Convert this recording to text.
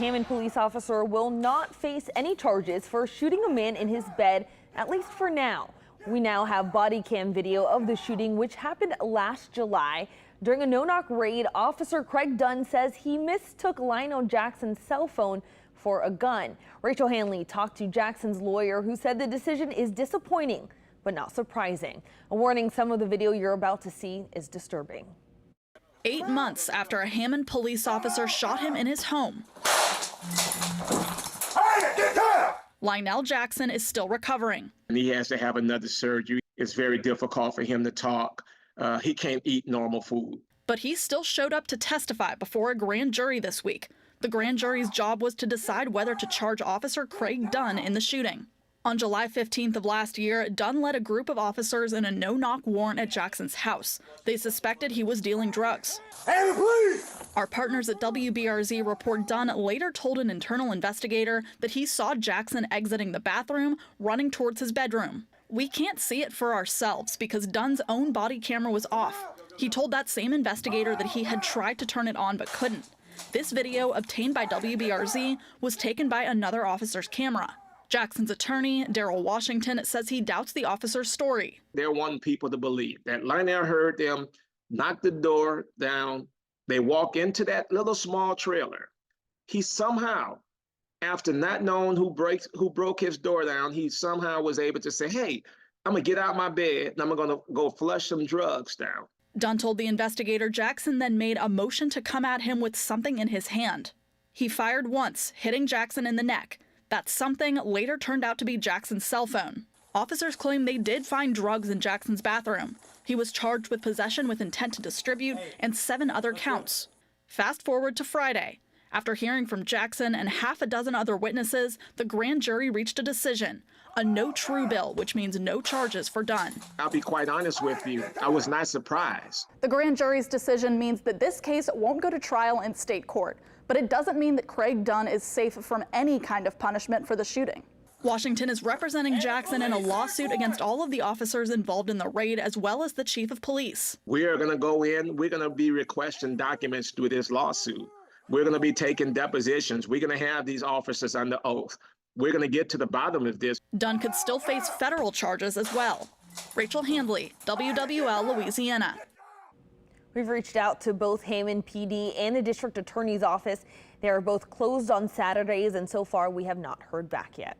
Hammond police officer will not face any charges for shooting a man in his bed, at least for now. We now have body cam video of the shooting, which happened last July. During a no-knock raid, Officer Craig Dunn says he mistook Lionel Jackson's cell phone for a gun. Rachel Hanley talked to Jackson's lawyer, who said the decision is disappointing, but not surprising. A warning, some of the video you're about to see is disturbing. 8 months after a Hammond police officer shot him in his home, Lionel Jackson is still recovering. And he has to have another surgery. It's very difficult for him to talk. He can't eat normal food. But he still showed up to testify before a grand jury this week. The grand jury's job was to decide whether to charge Officer Craig Dunn in the shooting. On July 15th of last year, Dunn led a group of officers in a no-knock warrant at Jackson's house. They suspected he was dealing drugs. Hey, please! Our partners at WBRZ report Dunn later told an internal investigator that he saw Jackson exiting the bathroom, running towards his bedroom. We can't see it for ourselves because Dunn's own body camera was off. He told that same investigator that he had tried to turn it on but couldn't. This video, obtained by WBRZ, was taken by another officer's camera. Jackson's attorney, Daryl Washington, says he doubts the officer's story. They want people to believe that Lionel heard them knock the door down. They walk into that little small trailer. He somehow, after not knowing who broke his door down, he somehow was able to say, hey, I'm gonna get out my bed and I'm gonna go flush some drugs down. Dunn told the investigator Jackson then made a motion to come at him with something in his hand. He fired once, hitting Jackson in the neck. That something later turned out to be Jackson's cell phone. Officers claim they did find drugs in Jackson's bathroom. He was charged with possession with intent to distribute and 7 other counts. Fast forward to Friday. After hearing from Jackson and half a dozen other witnesses, the grand jury reached a decision, a no true bill, which means no charges for Dunn. I'll be quite honest with you, I was not surprised. The grand jury's decision means that this case won't go to trial in state court, but it doesn't mean that Craig Dunn is safe from any kind of punishment for the shooting. Washington is representing Jackson in a lawsuit against all of the officers involved in the raid, as well as the chief of police. We are going to go in, we're going to be requesting documents through this lawsuit. We're going to be taking depositions. We're going to have these officers under oath. We're going to get to the bottom of this. Dunn could still face federal charges as well. Rachel Hanley, WWL, Louisiana. We've reached out to both Hammond PD and the district attorney's office. They are both closed on Saturdays, and so far we have not heard back yet.